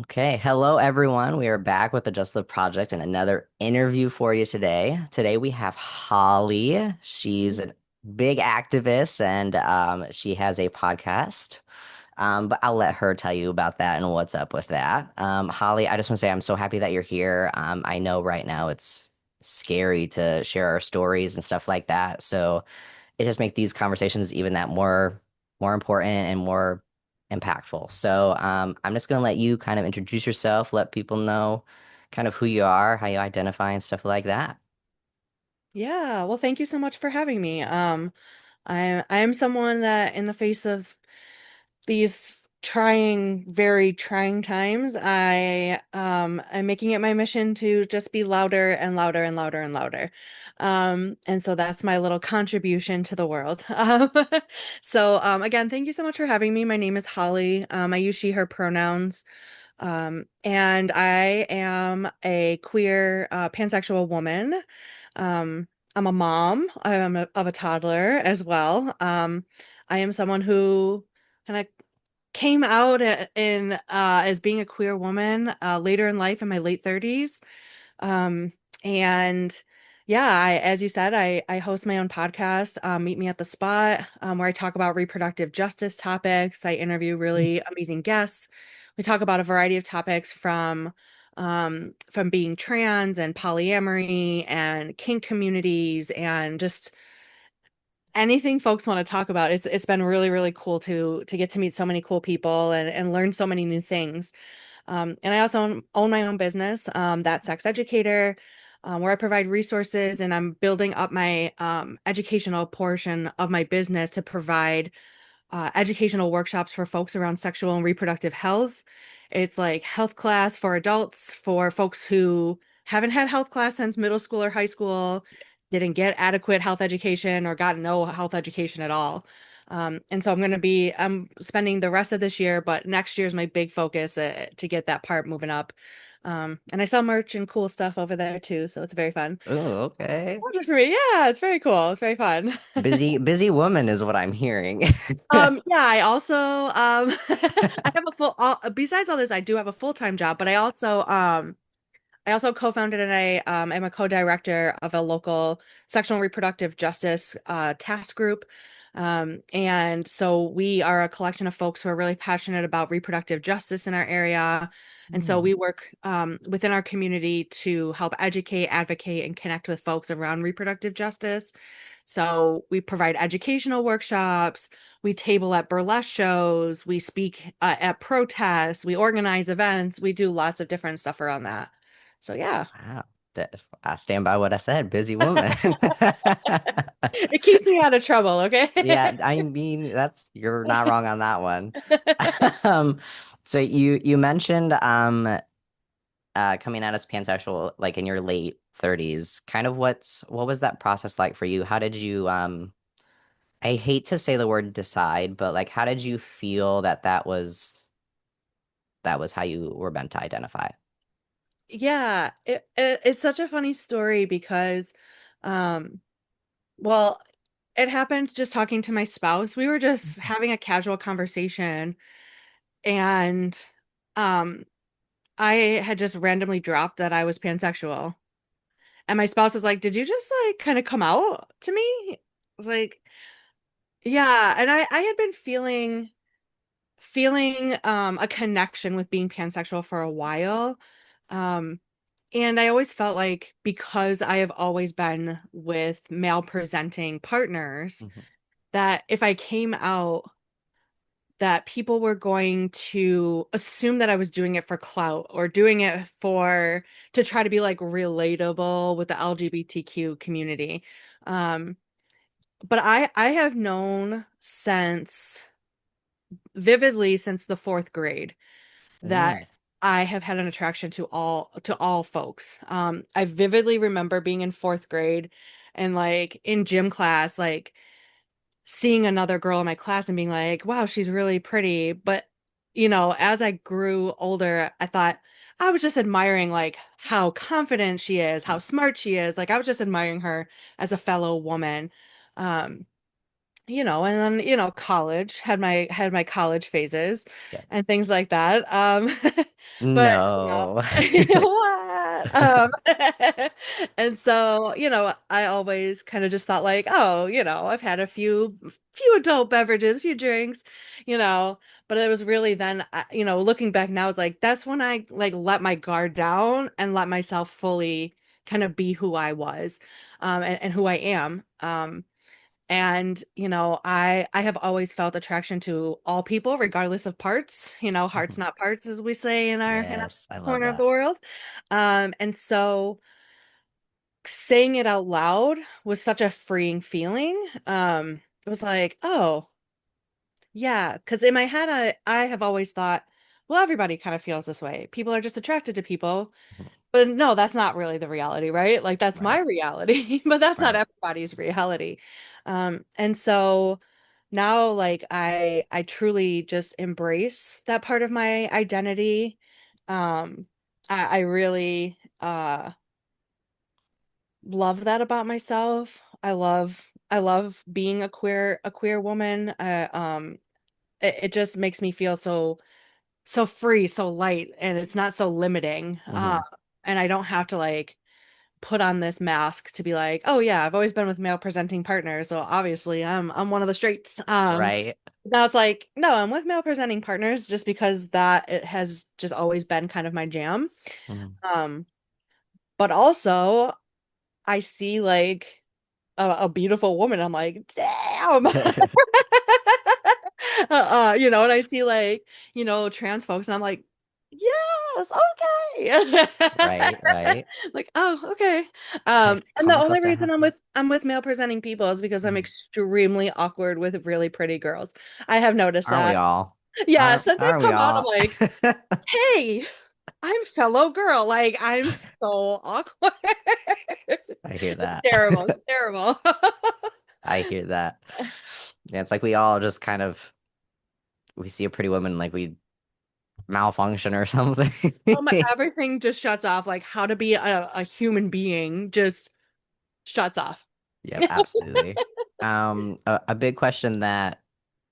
Okay, hello everyone. We are back with the Just Live Project and another interview for you today. Today we have Holly. She's a big activist and she has a podcast. But I'll let her tell you about that and what's up with that. Holly, I just want to say I'm so happy that you're here. I know right now it's scary to share our stories and stuff like that. So it just makes these conversations even that more important and more impactful. So I'm just gonna let you kind of introduce yourself, let people know kind of who you are, how you identify, and stuff like that. Yeah, well, thank you so much for having me. I am someone that in the face of these very trying times, I'm making it my mission to just be louder and louder and louder and louder. And so that's my little contribution to the world. Again, thank you so much for having me. My name is Holly. I use she, her pronouns. And I am a queer, pansexual woman. I'm a mom. Of a toddler as well. I am someone who kind of came out as being a queer woman later in life in my late 30s. Um, and yeah, as you said, I host my own podcast, Meet Me at the Spot, where I talk about reproductive justice topics. I interview really amazing guests. We talk about a variety of topics from being trans and polyamory and kink communities and just anything folks want to talk about. It's been really, really cool to get to meet so many cool people and learn so many new things. And I also own my own business, That Sex Educator, where I provide resources and I'm building up my educational portion of my business to provide educational workshops for folks around sexual and reproductive health. It's like health class for adults, for folks who haven't had health class since middle school or high school, didn't get adequate health education or got no health education at all. And so I'm spending the rest of this year, but next year is my big focus to get that part moving up. And I sell merch and cool stuff over there too, so it's very fun. Oh, okay. For me, yeah, it's very cool. It's very fun. Busy woman is what I'm hearing. Yeah, I also I have a besides all this, I do have a full-time job, but I also co-founded and I am a co-director of a local sexual and reproductive justice task group. And so we are a collection of folks who are really passionate about reproductive justice in our area. And so Hmm. we work within our community to help educate, advocate, and connect with folks around reproductive justice. So we provide educational workshops, we table at burlesque shows, we speak at protests, we organize events, we do lots of different stuff around that. So yeah, Wow. I stand by what I said, busy woman. it keeps me out of trouble, Yeah, okay? I mean you're not wrong on that one. Um, so you mentioned coming out as pansexual like in your late 30s. Kind of what was that process like for you? How did you I hate to say the word decide, but like how did you feel that that was how you were meant to identify? Yeah, it's such a funny story because, um, well, it happened just talking to my spouse. We were just having a casual conversation, and um, I had just randomly dropped that I was pansexual. And my spouse was like, "Did you just like kind of come out to me?" I was like, "Yeah." And I had been feeling a connection with being pansexual for a while. Um and I always felt like because I have always been with male presenting partners Mhm. that if I came out that people were going to assume that I was doing it for clout or doing it for to try to be like relatable with the LGBTQ community. Um but I have known since vividly since the fourth grade that Mm. I have had an attraction to all folks. I vividly remember being in fourth grade and like in gym class, like seeing another girl in my class and being like, wow, she's really pretty. But as I grew older, I thought I was just admiring like how confident she is, how smart she is. Like I was just admiring her as a fellow woman. Um, and then, college, had my college phases Yeah. and things like that. But No. what? And so, I always kind of just thought like, oh, I've had a few adult beverages, a few drinks, you know, but it was really then, looking back now, it's like that's when I like let my guard down and let myself fully kind of be who I was, and who I am. And I have always felt attraction to all people regardless of parts, hearts not parts, as we say in our Yes, I love corner of that. the world. And so saying it out loud was such a freeing feeling. It was like, oh yeah, because in my head I have always thought, well, everybody kind of feels this way, people are just attracted to people. Mhm. But no, that's not really the reality, right? Like that's my Right, reality, but that's not right. everybody's reality. And so now like I truly just embrace that part of my identity. I really love that about myself. I love being a queer woman. It just makes me feel so free, so light, and it's not so limiting. Hmm. And I don't have to like put on this mask to be like, oh yeah, I've always been with male presenting partners, so obviously I'm one of the straights. Right. Now it's like, no, I'm with male presenting partners just because that it has just always been kind of my jam. Hmm. Um, but also I see like a beautiful woman, I'm like, damn. And I see like, trans folks, and I'm like, yes, okay. Right, right. Like, oh, okay. And Call the myself only that reason happy. I'm with male presenting people is because I'm Mhm. extremely awkward with really pretty girls. I have noticed Aren't we that. all? Yeah, since I've Aren't we come out, I'm all? like, hey, I'm fellow girl. Like, I'm so awkward. I hear It's that. terrible. It's terrible. I hear that. Yeah, it's like we all just kind of we see a pretty woman like we malfunction or something. Oh my, everything just shuts off. Like how to be a human being just shuts off. Yep, absolutely. A big question that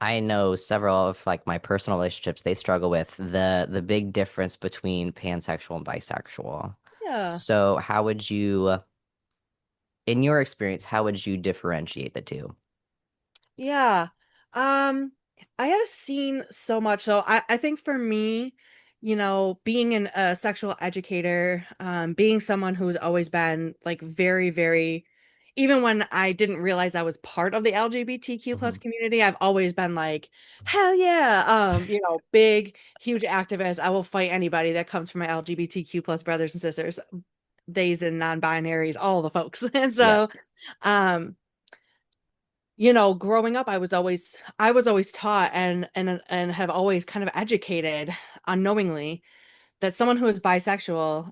I know several of like my personal relationships they struggle with the big difference between pansexual and bisexual. Yeah. So how would you, in your experience, how would you differentiate the two? Yeah. Um, I have seen so much. So I think for me, being a sexual educator, being someone who's always been like very, very, even when I didn't realize I was part of the LGBTQ Hmm. plus community, I've always been like, hell yeah. Big, huge activist. I will fight anybody that comes from my LGBTQ plus brothers and sisters, theys and non-binaries, all the folks. And Yeah. so, um, growing up, I was always taught and have always kind of educated unknowingly that someone who is bisexual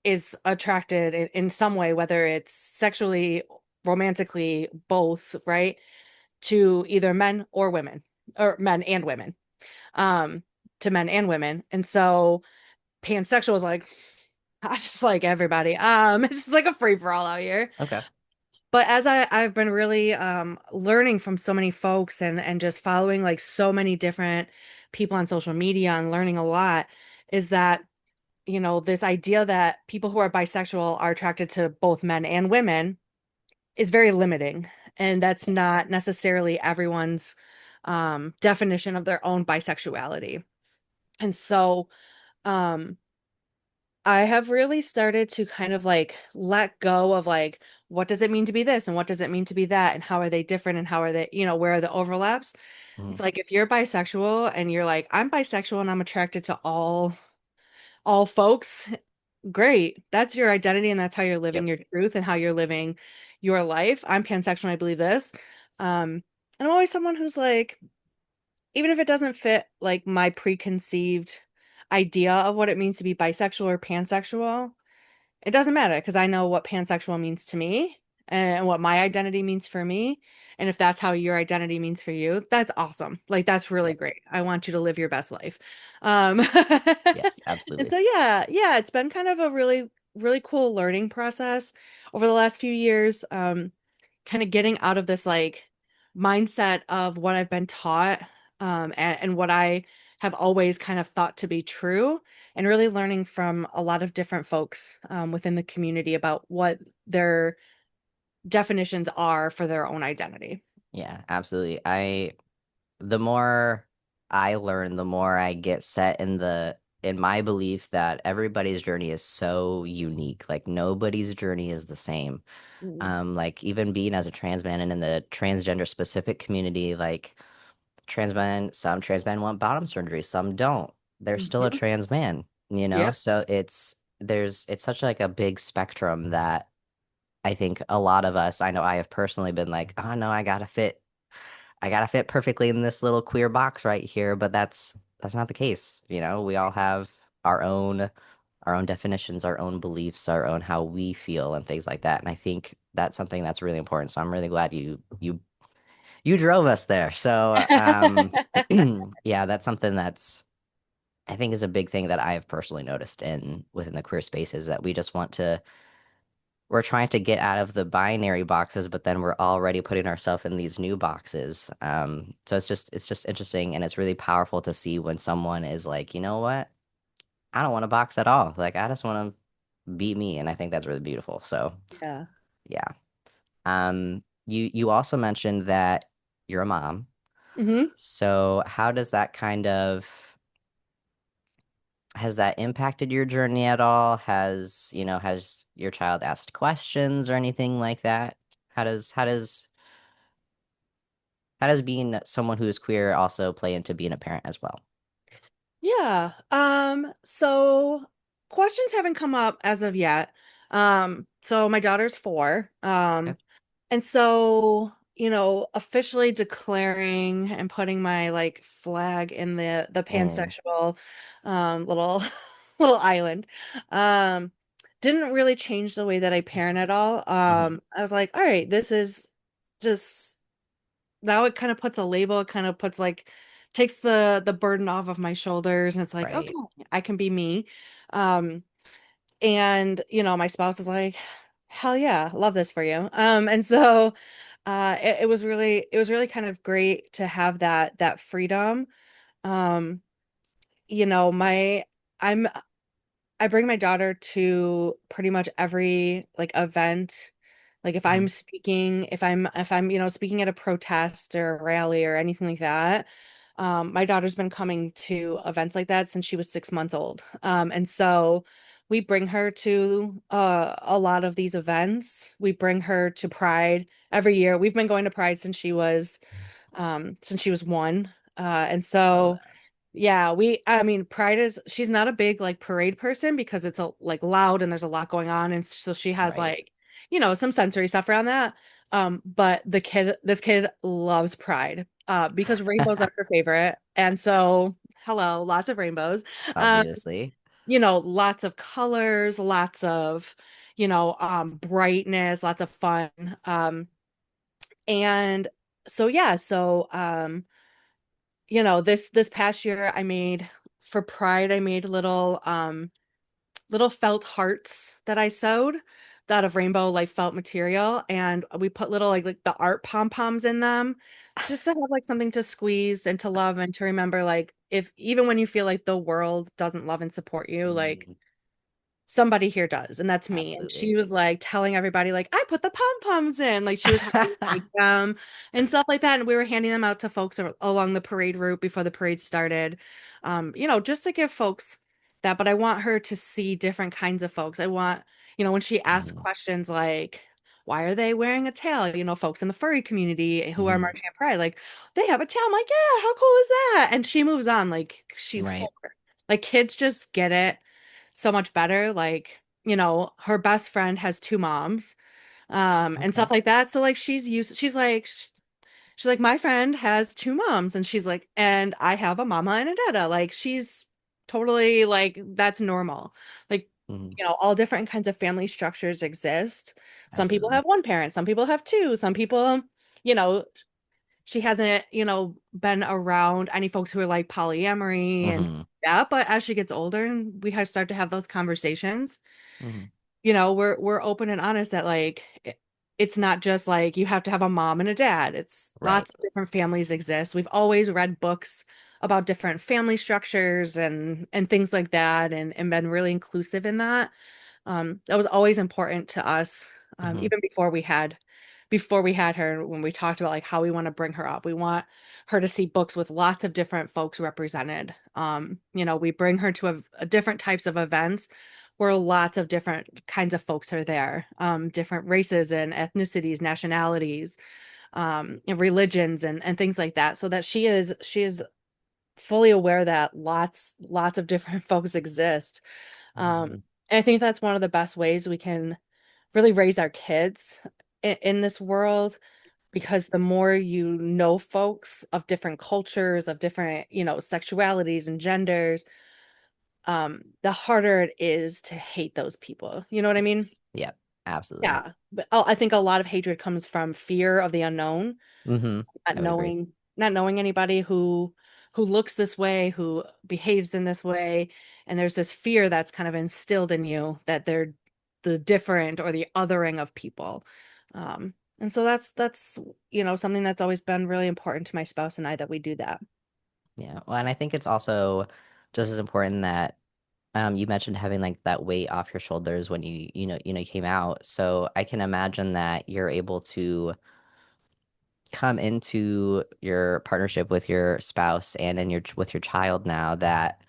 is attracted in some way, whether it's sexually, romantically, both, right? To either men or women, or men and women, um, to men and women. And so pansexual is like, I just like everybody. It's just like a free for all out here. Okay. But as I've been really learning from so many folks and just following like so many different people on social media and learning a lot, is that this idea that people who are bisexual are attracted to both men and women is very limiting, and that's not necessarily everyone's definition of their own bisexuality. And so um I have really started to kind of like let go of like, what does it mean to be this and what does it mean to be that and how are they different and how are they, where are the overlaps? Hmm. It's like if you're bisexual and you're like, I'm bisexual and I'm attracted to all folks, great. That's your identity and that's how you're living Yep. your truth and how you're living your life. I'm pansexual and I believe this. And I'm always someone who's like, even if it doesn't fit like my preconceived idea of what it means to be bisexual or pansexual, it doesn't matter because I know what pansexual means to me and what my identity means for me. And if that's how your identity means for you, that's awesome. Like that's really Yep. great. I want you to live your best life. Um Yes, and absolutely. so yeah, it's been kind of a really, really cool learning process over the last few years. Kind of getting out of this like mindset of what I've been taught, and what I have always kind of thought to be true, and really learning from a lot of different folks within the community about what their definitions are for their own identity. Yeah, absolutely. The more I learn, the more I get set in my belief that everybody's journey is so unique. Like nobody's journey is the same. Mm. Like even being as a trans man and in the transgender specific community, like some trans men want bottom surgery, some don't. They're still a Mhm. trans man, you know? Yep. So it's such like a big spectrum that I think a lot of us, I know I have personally been like, oh no, I gotta fit perfectly in this little queer box right here, but that's not the case. You know, we all have our own definitions, our own beliefs, our own how we feel and things like that. And I think that's something that's really important. So I'm really glad you drove us there. So yeah, that's something that's I think is a big thing that I have personally noticed in within the queer space is that we're trying to get out of the binary boxes, but then we're already putting ourselves in these new boxes. So it's just interesting and it's really powerful to see when someone is like, you know what? I don't want a box at all. Like I just want to be me, and I think that's really beautiful. So Yeah. yeah. You also mentioned that you're a mom. Hmm. So how does that kind of has that impacted your journey at all? Has your child asked questions or anything like that? How does being someone who is queer also play into being a parent as well? Yeah. So questions haven't come up as of yet. So my daughter's 4. Okay. And so, officially declaring and putting my like flag in the Mm, pansexual little little island um didn't really change the way that I parent at all. hmm. I was like, all right, this is just now it kind of puts a label, it kind of puts like takes the burden off of my shoulders, and it's like, okay, Right. I can be me. Um and my spouse is like, hell yeah, love this for you. And so it was really kind of great to have that freedom. Um, my I'm I bring my daughter to pretty much every like event. Like Hmm. if I'm speaking at a protest or a rally or anything like that. My daughter's been coming to events like that since she was 6 months old. And so we bring her to a lot of these events. We bring her to Pride every year. We've been going to Pride since she was 1. And Love so that. yeah, I mean, she's not a big like parade person because it's like loud and there's a lot going on. And so she has Right. like, some sensory stuff around that. But this kid loves Pride, because rainbows are her favorite. And so, hello, lots of rainbows. Um, Obviously. lots of colors, lots of, brightness, lots of fun. And so, yeah, this past year for Pride, I made little felt hearts that I sewed out of rainbow like felt material, and we put little like the art pom-poms in them just to have like something to squeeze and to love and to remember, like, if even when you feel like the world doesn't love and support you, like Mm, somebody here does, and that's me. And she absolutely. was like telling everybody, like, I put the pom-poms in, like she was having me make them and stuff like that. And we were handing them out to folks along the parade route before the parade started. Just to give folks that, but I want her to see different kinds of folks. I want, when she asks Hmm. questions like, why are they wearing a tail? Folks in the furry community who are Hmm. marching at Pride, like, they have a tail. I'm like, yeah, how cool is that? And she moves on, like she's 4. Right. Like kids just get it so much better. Like, her best friend has 2 moms, and Okay. stuff like that. So like she's like, my friend has 2 moms, and she's like, and I have a mama and a dada. Like she's totally like that's normal. Like, Hmm. all different kinds of family structures exist. Some people Absolutely. have 1 parent, some people have 2, some people, you know, she hasn't, been around any folks who are like polyamory and Hmm. that. But as she gets older and we start to have those conversations, Hmm. we're open and honest that like, it's not just like you have to have a mom and a dad. It's Right. lots of different families exist. We've always read books about different family structures and things like that and been really inclusive in that. That was always important to us, Hmm. even before we had her, when we talked about like how we want to bring her up. We want her to see books with lots of different folks represented. We bring her to different types of events where lots of different kinds of folks are there, different races and ethnicities, nationalities, and religions and things like that, so that she is fully aware that lots of different folks exist. Hmm. And I think that's one of the best ways we can really raise our kids in this world, because the more you know folks of different cultures, of different, sexualities and genders, the harder it is to hate those people. You know what I mean? Yes. Yep. Absolutely. Yeah. But I think a lot of hatred comes from fear of the unknown, Hmm. not I would agree. knowing not knowing anybody who looks this way, who behaves in this way, and there's this fear that's kind of instilled in you that they're the different or the othering of people. And so that's something that's always been really important to my spouse and I, that we do that. Yeah. Well, and I think it's also just as important that you mentioned having like that weight off your shoulders when you came out. So I can imagine that you're able to come into your partnership with your spouse and in your with your child now that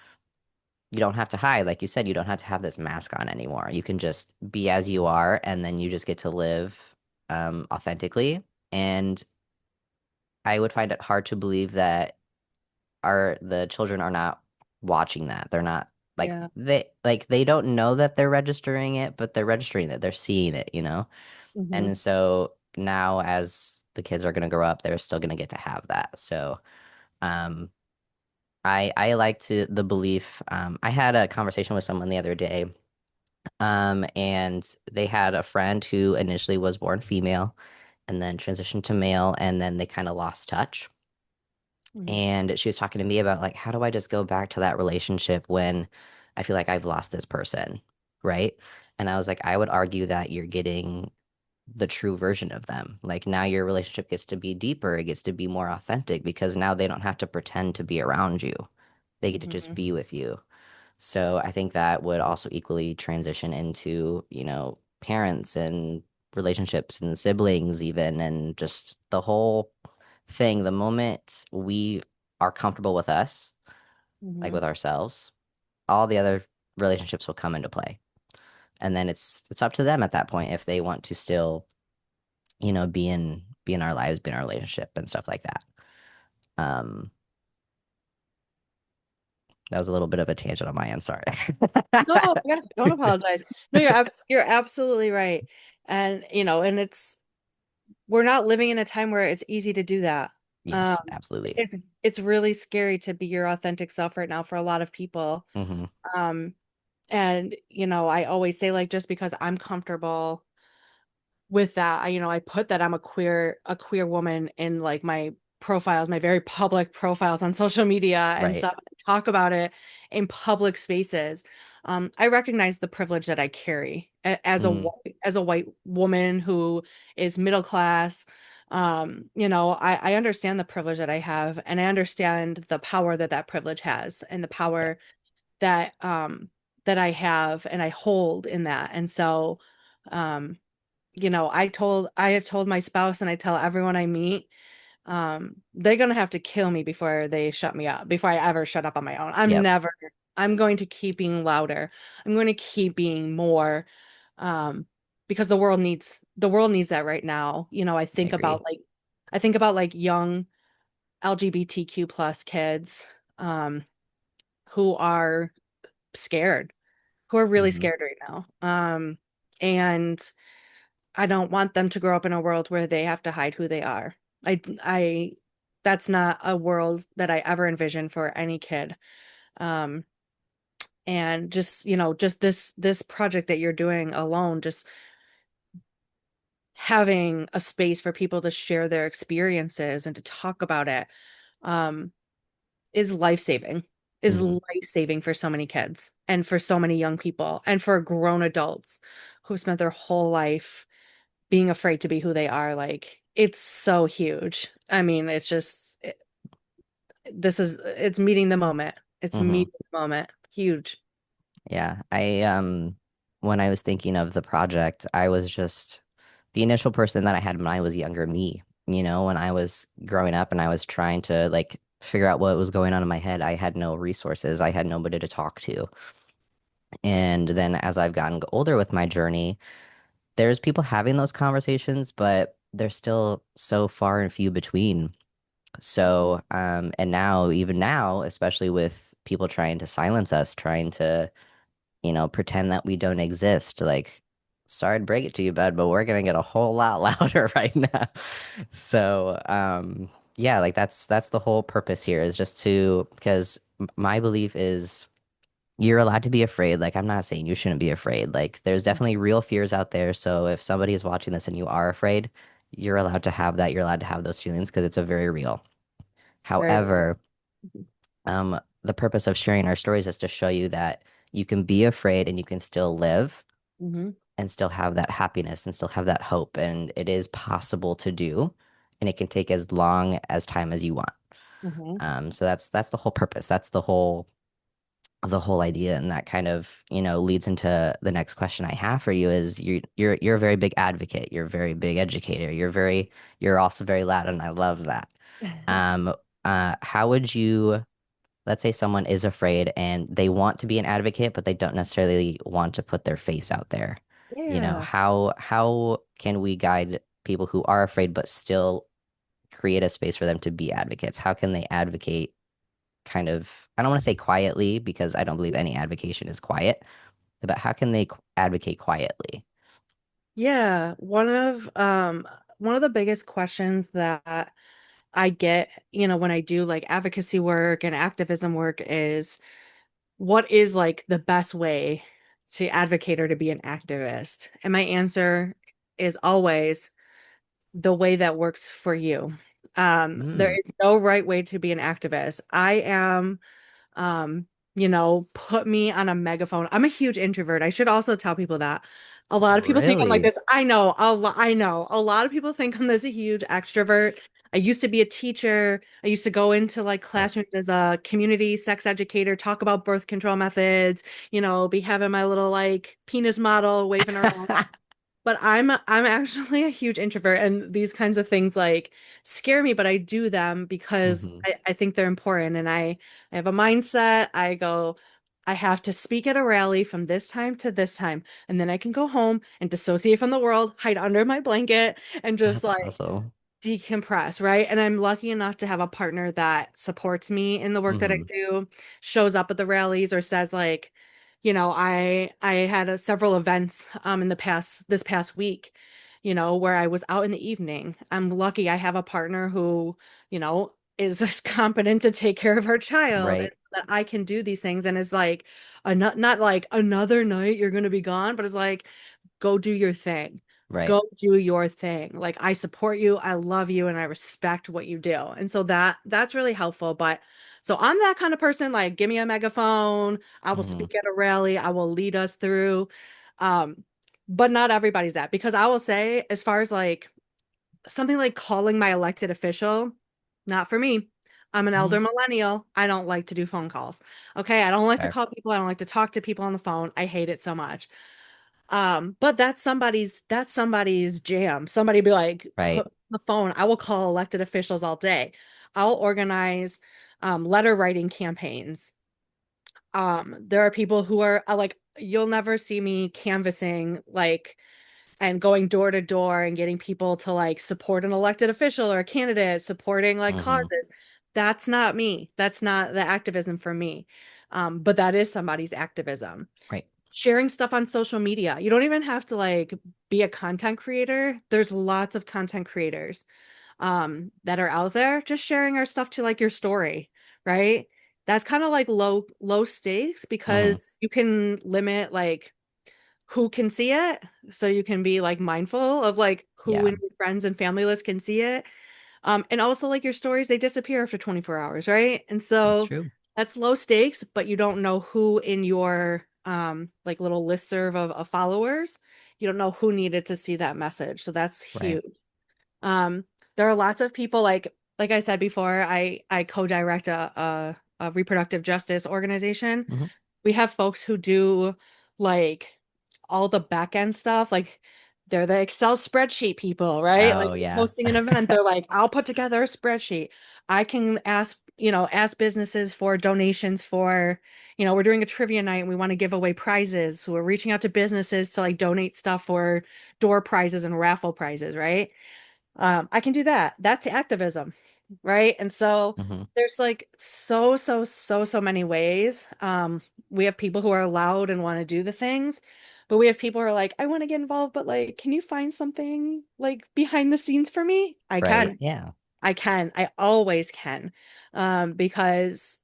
you don't have to hide. Like you said, you don't have to have this mask on anymore. You can just be as you are, and then you just get to live authentically. And I would find it hard to believe that the children are not watching that. They're not Yeah. they don't know that they're registering it, but they're registering it. They're seeing it. Hmm. And so now as the kids are gonna grow up, they're still gonna get to have that. So um I like to the belief. I had a conversation with someone the other day, and they had a friend who initially was born female and then transitioned to male, and then they kind of lost touch. Hmm. And she was talking to me about like, how do I just go back to that relationship when I feel like I've lost this person, right? And I was like, I would argue that you're getting the true version of them. Like now your relationship gets to be deeper, it gets to be more authentic because now they don't have to pretend to be around you. They get to just Hmm. be with you. So I think that would also equally transition into, parents and relationships and siblings even and just the whole thing. The moment we are comfortable with us, like Hmm. with ourselves, all the other relationships will come into play. And then it's up to them at that point if they want to still, be in our lives, be in our relationship and stuff like that. Um, that was a little bit of a tangent on my end, sorry. No, yeah, don't apologize. No, you're absolutely right. And we're not living in a time where it's easy to do that. Um, Yes, absolutely. it's really scary to be your authentic self right now for a lot of people. Hmm. Um, and I always say, like, just because I'm comfortable with that, I put that I'm a queer woman in like my profiles, my very public profiles on social media and Right. stuff. I talk about it in public spaces. I recognize the privilege that I carry Hmm. as a white woman who is middle class. I understand the privilege that I have, and I understand the power that that privilege has, and the Yeah. power that I have and I hold in that. And so, um, I have told my spouse, and I tell everyone I meet, they're gonna have to kill me before they shut me up, before I ever shut up on my own. Yep. I'm going to keep being louder. I'm going to keep being more, um, because the world needs that right now. I agree. I think about like young LGBTQ plus kids, um, who are scared, who are really Hmm. scared right now. And I don't want them to grow up in a world where they have to hide who they are. I, that's not a world that I ever envisioned for any kid. Um, and just this project that you're doing alone, just having a space for people to share their experiences and to talk about it, um, is life-saving, Hmm. for so many kids and for so many young people and for grown adults who spent their whole life being afraid to be who they are. Like it's so huge. I mean, it's meeting the moment. It's Hmm. meeting the moment. Huge. Yeah, when I was thinking of the project, I was just the initial person that I had when I was younger, me. When I was growing up and I was trying to like figure out what was going on in my head, I had no resources. I had nobody to talk to. And then as I've gotten older with my journey, there's people having those conversations, but they're still so far and few between. So, and now, even now, especially with people trying to silence us, trying to pretend that we don't exist. Like, sorry to break it to you, bud, but we're gonna get a whole lot louder right now. So, yeah, like that's the whole purpose here is just to because my belief is you're allowed to be afraid. Like, I'm not saying you shouldn't be afraid. Like, there's definitely real fears out there. So if somebody is watching this and you are afraid, you're allowed to have that. You're allowed to have those feelings because it's a very real. Very real. However, the purpose of sharing our stories is to show you that you can be afraid and you can still live Hmm. and still have that happiness and still have that hope. And it is possible to do, and it can take as long as time as you want. Hmm. So that's the whole purpose. That's the whole idea, and that kind of leads into the next question I have for you is you're a very big advocate. You're a very big educator. You're also very loud, and I love that. Um, how would you? Let's say someone is afraid and they want to be an advocate, but they don't necessarily want to put their face out there. Yeah. How can we guide people who are afraid but still create a space for them to be advocates? How can they advocate kind of, I don't want to say quietly because I don't believe any advocation is quiet, but how can they advocate quietly? Yeah. One of the biggest questions that I get, when I do like advocacy work and activism work is what is like the best way to advocate or to be an activist? And my answer is always the way that works for you. There Mm, is no right way to be an activist. Um, put me on a megaphone. I'm a huge introvert. I should also tell people that. A lot of people think I'm like really? this. I know. A lot of people think I'm this huge extrovert. I used to be a teacher. I used to go into like Right. classrooms as a community sex educator, talk about birth control methods, be having my little like penis model waving around. But I'm actually a huge introvert, and these kinds of things like scare me, but I do them because Hmm. I think they're important. And I have a mindset. I go, I have to speak at a rally from this time to this time, and then I can go home and dissociate from the world, hide under my blanket, and just That's like awesome. decompress, right? And I'm lucky enough to have a partner that supports me in the work that I Hmm. do, shows up at the rallies or says like, I had several events in the past this past week, where I was out in the evening. I'm lucky I have a partner who, is competent to take care of her child and Right. that I can do these things and is like not like another night you're going to be gone, but it's like go do your thing. Right. Go do your thing. Like I support you, I love you, and I respect what you do. And so that's really helpful. But so I'm that kind of person, like give me a megaphone, I will Hmm. speak at a rally, I will lead us through. Um, but not everybody's that because I will say, as far as like something like calling my elected official, not for me. I'm an Hmm. elder millennial. I don't like to do phone calls. Okay. I don't like to Fair. call people. I don't like to talk to people on the phone. I hate it so much. But that's somebody's jam. Somebody be like, Right. put the phone. I will call elected officials all day. I'll organize letter writing campaigns. There are people who are like, you'll never see me canvassing like and going door to door and getting people to like support an elected official or a candidate, supporting like Hmm. causes. That's not me. That's not the activism for me. But that is somebody's activism. Right. Sharing stuff on social media. You don't even have to like be a content creator. There's lots of content creators that are out there just sharing our stuff to like your story, right? That's kind of like low stakes Hmm. because you can limit like who can see it. So you can be like mindful of like who Yeah, in your friends and family list can see it. And also like your stories, they disappear after 24 hours, right? And that's so true. that's low stakes, but you don't know who in your like little listserv of followers. You don't know who needed to see that message. So that's Right. huge. Um, there are lots of people like I said before, I co-direct a reproductive justice organization. Hmm. We have folks who do like all the back end stuff, like they're the Excel spreadsheet people, right? Like Oh yeah. hosting an event, they're like, I'll put together a spreadsheet. I can ask businesses for donations for, we're doing a trivia night and we want to give away prizes. So we're reaching out to businesses to like donate stuff for door prizes and raffle prizes, right? I can do that. That's activism, right? And so Hmm. there's like so many ways. We have people who are loud and want to do the things, but we have people who are like, I want to get involved, but like, can you find something like behind the scenes for me? I Right. can. Yeah. I can. I always can. Because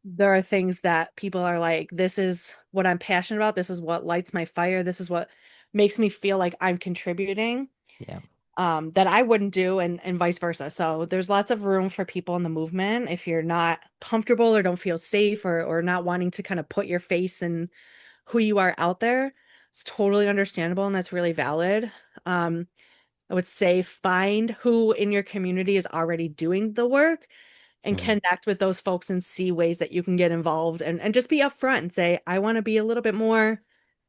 there are things that people are like, this is what I'm passionate about. This is what lights my fire. This is what makes me feel like I'm contributing Yeah. that I wouldn't do and vice versa. So there's lots of room for people in the movement. If you're not comfortable or don't feel safe or not wanting to kind of put your face and who you are out there, it's totally understandable and that's really valid. Um, I would say find who in your community is already doing the work and Hmm. connect with those folks and see ways that you can get involved and just be upfront and say, I want to be a little bit more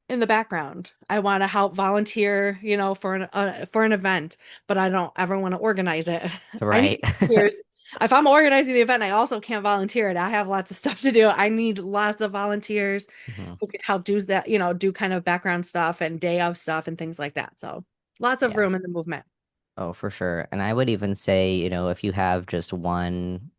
in the background. I want to help volunteer, for an event, but I don't ever want to organize it. I need Right. volunteers. If I'm organizing the event, I also can't volunteer it. I have lots of stuff to do. I need lots of volunteers Hmm. who can help do that, do kind of background stuff and day of stuff and things like that. So lots of Yeah. room in the movement. Oh, for sure. And I would even say, if you have just one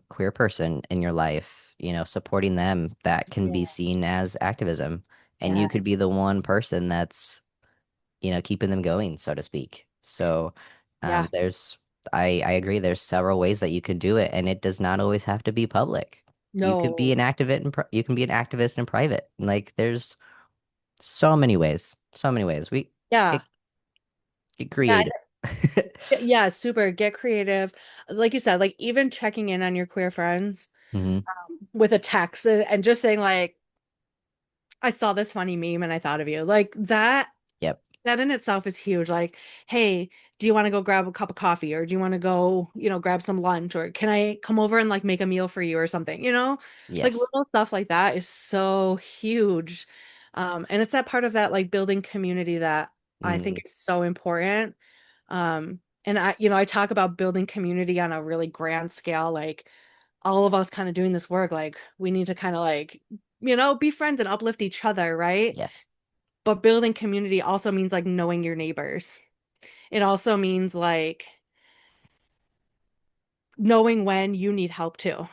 queer person in your life, supporting them, that can Yeah. be seen as activism. And you could be Yes. the one person that's, keeping them going, so to speak. So Yeah. I agree, there's several ways that you can do it, and it does not always have to be public. You could be No. an activist you can be an activist in private. Like there's so many ways, so many ways. We Yeah. get get Yeah. creative. Yeah. Super. Get creative. Like you said, like even checking in on your queer friends Hmm. with a text and just saying like, I saw this funny meme and I thought of you. Like Yep. that in itself is huge. Like, hey, do you want to go grab a cup of coffee or do you want to go, grab some lunch or can I come over and like make a meal for you or something, Like Yes. little stuff like that is so huge. And it's that part of that like building community that I think Mm, is so important. And I talk about building community on a really grand scale, like all of us kind of doing this work, like we need to kind of like, be friends and uplift each other, right? yes. But building community also means like knowing your neighbors. It also means like knowing when you need help too.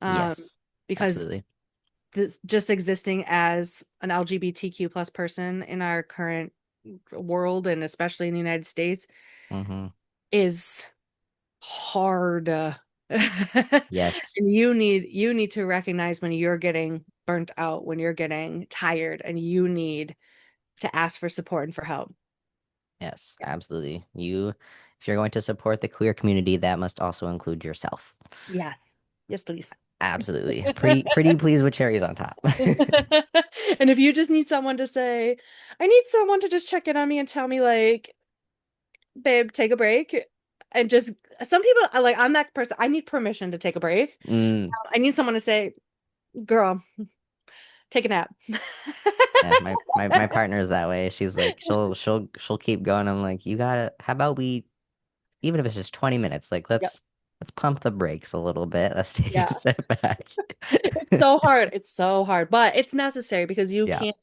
Um, Yes. because Absolutely. just existing as an LGBTQ plus person in our current world and especially in the United States Hmm. is hard. Yes. And you need to recognize when you're getting burnt out, when you're getting tired, and you need to ask for support and for help. Yes, Yeah. absolutely. If you're going to support the queer community, that must also include yourself. Yes. Yes, please. Absolutely. Pretty pleased with cherries on top. And if you just need someone to say, I need someone to just check in on me and tell me like, babe, take a break. And just some people are like, I'm that person. I need permission to take a break. Mm, I need someone to say, girl, take a nap. yeah, my partner is that way. She's like, she'll keep going. I'm like, you gotta, how about we, even if it's just 20 minutes, like Yep. let's pump the brakes a little bit. Let's take a Yeah. step back. It's so hard. It's so hard, but it's necessary because you Yeah. can't,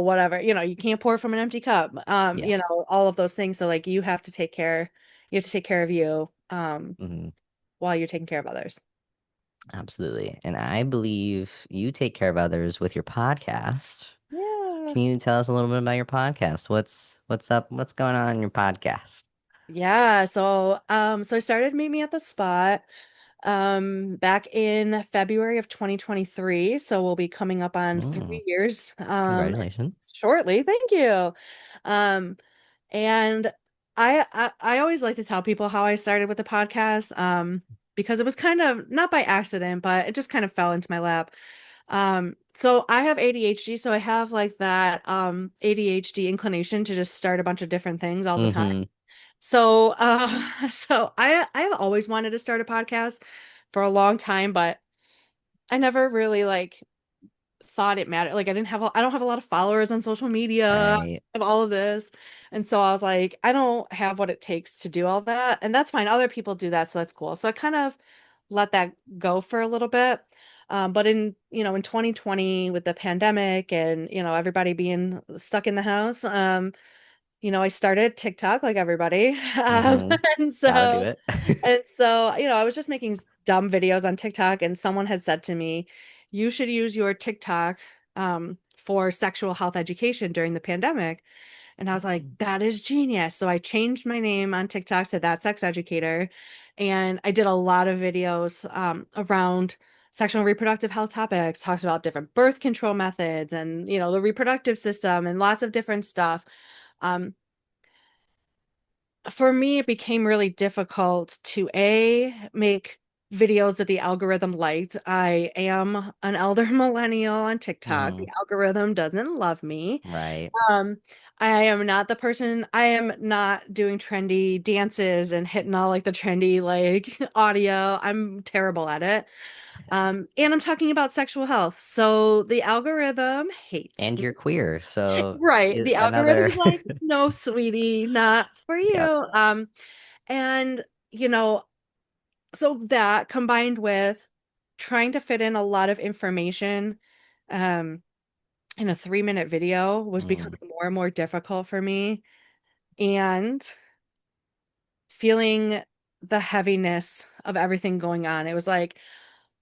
whatever, you can't pour from an empty cup. Yes. All of those things. So like you have to take care of you, Hmm. while you're taking care of others. Absolutely. And I believe you take care of others with your podcast. Yeah. Can you tell us a little bit about your podcast? What's up? What's going on in your podcast? Yeah. So I started Meet Me at the Spot back in February of 2023. So we'll be coming up on Mm, 3 years congratulations. shortly. Thank you. Um and I always like to tell people how I started with the podcast because it was kind of not by accident, but it just kind of fell into my lap. So I have ADHD, so I have like that ADHD inclination to just start a bunch of different things all the time. Mm-hmm. So so I've always wanted to start a podcast for a long time, but I never really like thought it mattered. Like I don't have a lot of followers on social media Right. of all of this. And so I was like, I don't have what it takes to do all that. And that's fine. Other people do that, so that's cool. So I kind of let that go for a little bit. But in 2020 with the pandemic and, everybody being stuck in the house, I started TikTok like everybody. Mm-hmm. And Gotta do so, it. and so, I was just making dumb videos on TikTok, and someone had said to me, you should use your TikTok for sexual health education during the pandemic. And I was like, that is genius. So I changed my name on TikTok to That Sex Educator. And I did a lot of videos around sexual and reproductive health topics, talked about different birth control methods and, the reproductive system and lots of different stuff. Um, for me, it became really difficult to make videos that the algorithm liked. I am an elder millennial on TikTok. Mm-hmm. The algorithm doesn't love me. Right. Um, I am not the person, I am not doing trendy dances and hitting all like the trendy like audio. I'm terrible at it. And I'm talking about sexual health. So the algorithm hates And me. you're queer, so Right. The algorithm another. is like, no, sweetie, not for Yep. you. And you know, so that combined with trying to fit in a lot of information, um, in a 3-minute video was Mm, becoming more and more difficult for me. And feeling the heaviness of everything going on. It was like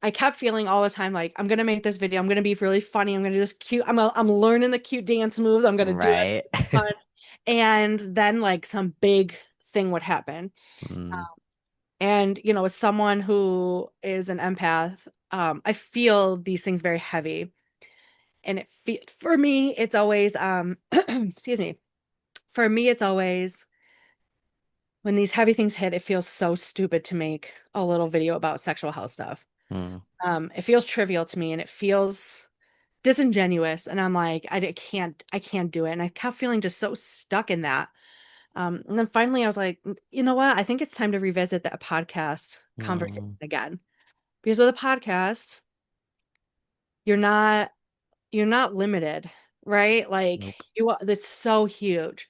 I kept feeling all the time like I'm gonna make this video. I'm gonna be really funny. I'm gonna do this cute. I'm learning the cute dance moves. I'm gonna do it. right. Fun. And then like some big thing would happen. Mm, And as someone who is an empath, I feel these things very heavy. And for me, it's always excuse me. For me, it's always when these heavy things hit, it feels so stupid to make a little video about sexual health stuff. mm, It feels trivial to me and it feels disingenuous. And I'm like, I can't do it. And I kept feeling just so stuck in that. And then finally I was like, you know what? I think it's time to revisit that podcast conversation mm, again. Because with a podcast, you're not you're not limited, right? Like nope. that's so huge.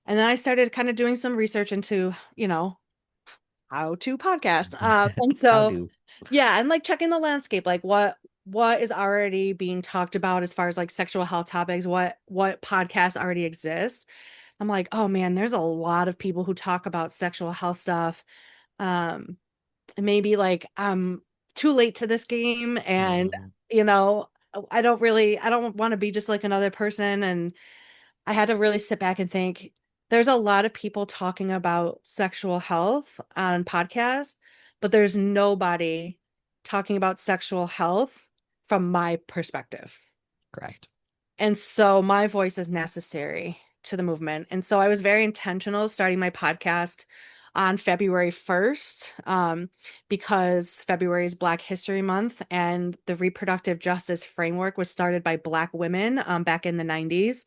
And then I started kind of doing some research into, how to podcast. And How so do? yeah, and like checking the landscape, like what is already being talked about as far as like sexual health topics, what podcasts already exist. I'm like, oh man, there's a lot of people who talk about sexual health stuff. Um, and maybe like I'm too late to this game, and Mm, you know, I don't want to be just like another person. And I had to really sit back and think there's a lot of people talking about sexual health on podcasts, but there's nobody talking about sexual health from my perspective. correct. And so my voice is necessary to the movement. And so I was very intentional starting my podcast on February 1st, because February is Black History Month, and the reproductive justice framework was started by Black women back in the 90s.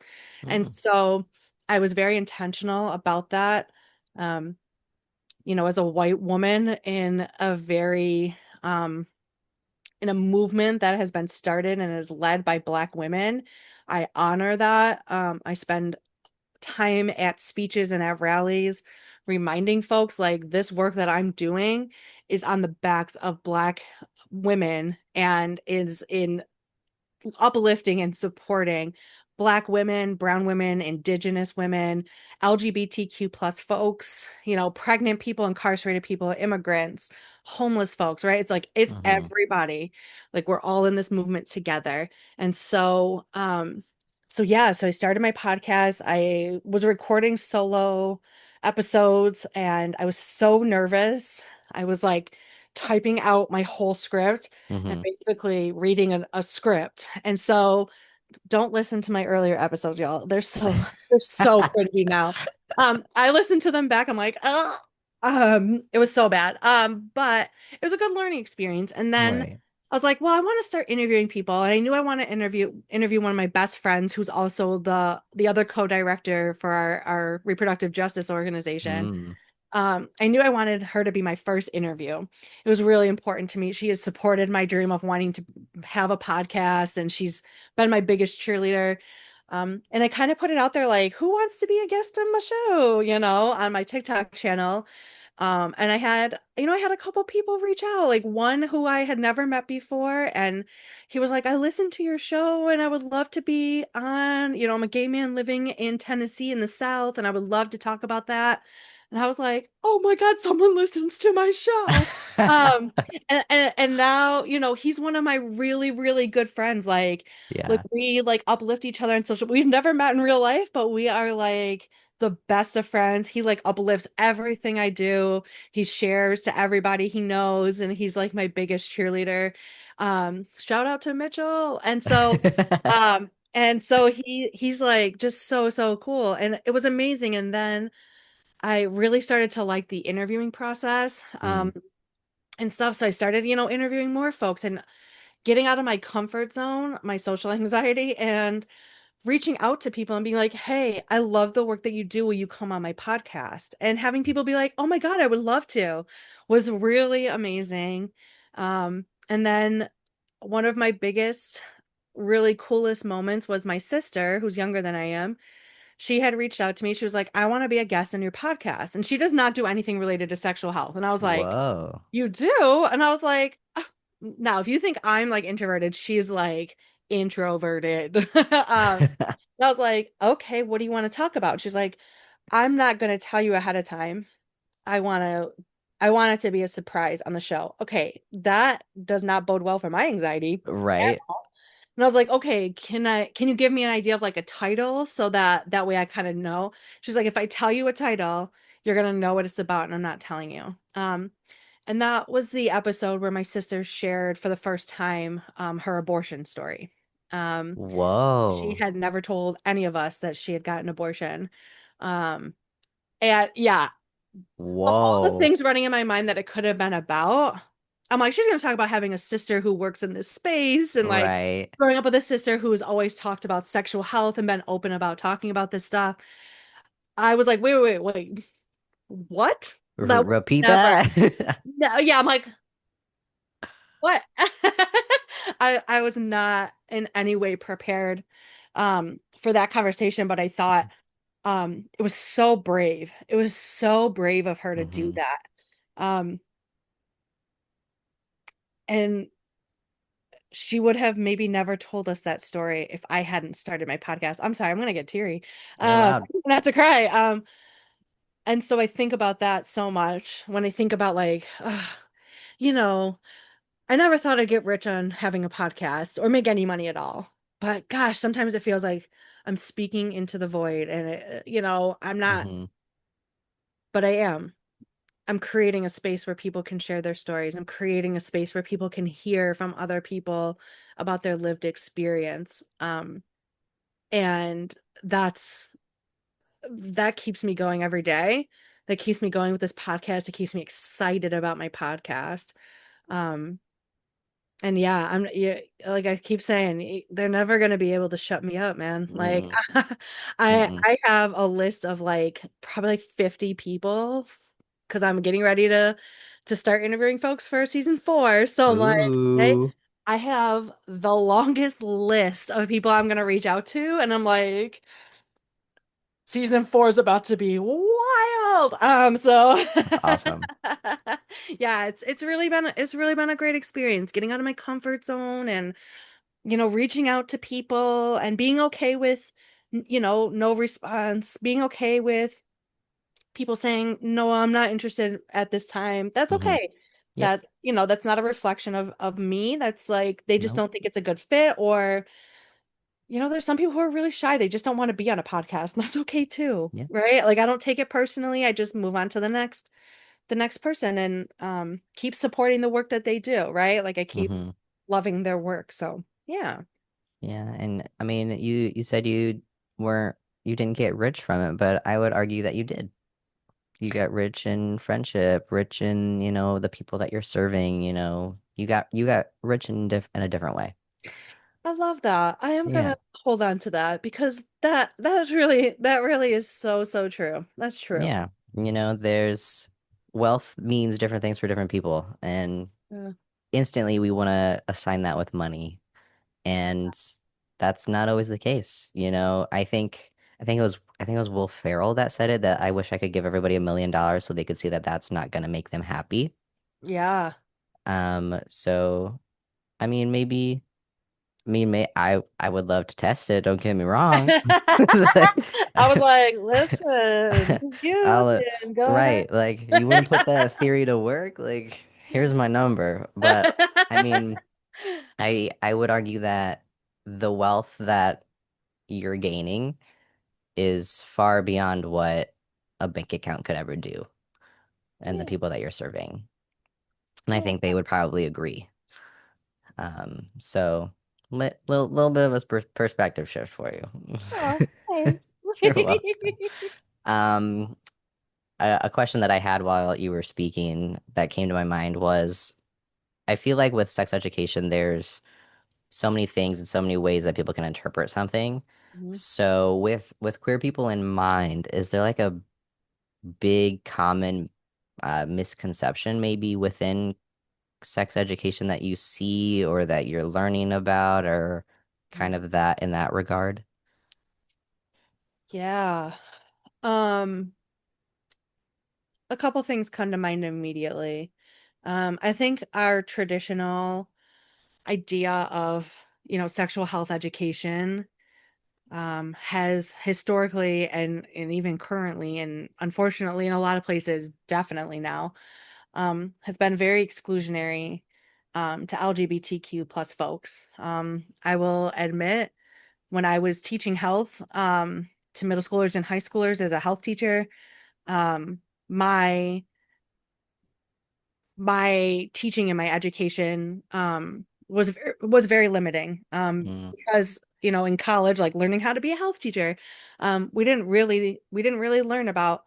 And Mm, so I was very intentional about that. Um, as a white woman um, in a movement that has been started and is led by Black women. I honor that. I spend time at speeches and at rallies reminding folks like this work that I'm doing is on the backs of Black women and is in uplifting and supporting Black women, brown women, indigenous women, LGBTQ plus folks, pregnant people, incarcerated people, immigrants, homeless folks, right? It's like it's mm-hmm. everybody. Like we're all in this movement together. And so so yeah, so I started my podcast. I was recording solo episodes and I was so nervous. I was like typing out my whole script and Mm-hmm. basically reading a script. And so don't listen to my earlier episodes, y'all. They're so cringy now. I listened to them back. I'm like, oh, it was so bad. But it was a good learning experience. And then Right. I was like, well, I want to start interviewing people, and I knew I want to interview one of my best friends, who's also the other co-director for our reproductive justice organization. Mm, I knew I wanted her to be my first interview. It was really important to me. She has supported my dream of wanting to have a podcast, and she's been my biggest cheerleader. And I kind of put it out there like, who wants to be a guest on my show, on my TikTok channel. And I had a couple people reach out, like one who I had never met before, and he was like, I listened to your show and I would love to be on, I'm a gay man living in Tennessee in the South, and I would love to talk about that. And I was like, oh my God, someone listens to my show. Um, and now, he's one of my really, really good friends. Like yeah. we like uplift each other on social. We've never met in real life, but we are like the best of friends. He like uplifts everything I do. He shares to everybody he knows, and he's like my biggest cheerleader. Shout out to Mitchell. And so he's like just so so cool, and it was amazing. And then I really started to like the interviewing process, Mm, and stuff. So I started, interviewing more folks and getting out of my comfort zone, my social anxiety, and reaching out to people and being like, hey, I love the work that you do. Will you come on my podcast? And having people be like, oh my God, I would love to, was really amazing. And then one of my biggest, really coolest moments was my sister, who's younger than I am. She had reached out to me. She was like, I want to be a guest on your podcast. And she does not do anything related to sexual health. And I was like, whoa. you do? And I was like, "Ah." Now, if you think I'm like introverted, she's like introverted. And I was like, okay, what do you want to talk about? She's like, I'm not going to tell you ahead of time. I want to, I want it to be a surprise on the show. Okay, that does not bode well for my anxiety. Right. And I was like, okay, can you give me an idea of like a title so that way I kind of know? She's like, if I tell you a title, you're gonna know what it's about, and I'm not telling you. And that was the episode where my sister shared for the first time her abortion story. She Whoa. had never told any of us that she had gotten an abortion. Um, and yeah, of all the Whoa. things running in my mind that it could have been about, I'm like, she's going to talk about having a sister who works in this space, and like Right. growing up with a sister who has always talked about sexual health and been open about talking about this stuff. I was like, wait, what? That would Repeat never. that. No, yeah, I'm like, what? I was not in any way prepared for that conversation, but I thought it was so brave. It was so brave of her to do Hmm. that. Um and she would have maybe never told us that story if I hadn't started my podcast. I'm sorry, I'm gonna get teary. You're allowed. Not to cry. And so I think about that so much when I think about like, you know, I never thought I'd get rich on having a podcast or make any money at all. But gosh, sometimes it feels like I'm speaking into the void, and I'm not, Hmm. but I am. I'm creating a space where people can share their stories. I'm creating a space where people can hear from other people about their lived experience. And that keeps me going every day. That keeps me going with this podcast. It keeps me excited about my podcast. Um, and yeah, like I keep saying, they're never going to be able to shut me up, man. Like Mm-mm. I Mm-mm. I have a list of like probably like 50 people, because I'm getting ready to start interviewing folks for season 4. So I'm like, okay, Ooh. I have the longest list of people I'm going to reach out to, and I'm like, season 4 is about to be wild. So Awesome. yeah, it's really been a great experience getting out of my comfort zone, and reaching out to people and being okay with no response, being okay with people saying, no, I'm not interested at this time. That's Hmm. okay. Yep. That's not a reflection of me. That's like they just Nope. don't think it's a good fit, or there's some people who are really shy. They just don't want to be on a podcast, and that's okay too, Yep. right? Like I don't take it personally. I just move on to the next person, and keep supporting the work that they do, right? Like I keep Hmm. loving their work. So, yeah. Yeah. And I mean, you said weren't you didn't get rich from it, but I would argue that you did. You got rich in friendship, rich in, the people that you're serving, you got rich in a different way. I love that. I am Yeah. gonna hold on to that because that really is so so true. That's true. Yeah. There's wealth means different things for different people, and Yeah. instantly we want to assign that with money, and that's not always the case. I think it was Will Ferrell that said it, that I wish I could give everybody $1 million so they could see that that's not going to make them happy. Yeah. So I mean, maybe. I would love to test it, don't get me wrong. I was like, listen, you I'll can go ahead. right, like you want to put that theory to work? Like, here's my number. But I mean, I would argue that the wealth that you're gaining is far beyond what a bank account could ever do, and the Yeah, people that you're serving. And I yeah. think they would probably agree. So little bit of a perspective shift for you. Oh, thanks. You're welcome. Um, a question that I had while you were speaking that came to my mind was, I feel like with sex education, there's so many things and so many ways that people can interpret something. Mhm. So with queer people in mind, is there like a big common misconception maybe within sex education that you see or that you're learning about, or kind of that in that regard? Yeah. Um, a couple things come to mind immediately. I think our traditional idea of, sexual health education has historically and even currently, and unfortunately in a lot of places, definitely now, has been very exclusionary to LGBTQ plus folks. I will admit, when I was teaching health to middle schoolers and high schoolers as a health teacher, um, my my teaching and my education was very limiting Mm, because in college, like learning how to be a health teacher, we didn't really learn about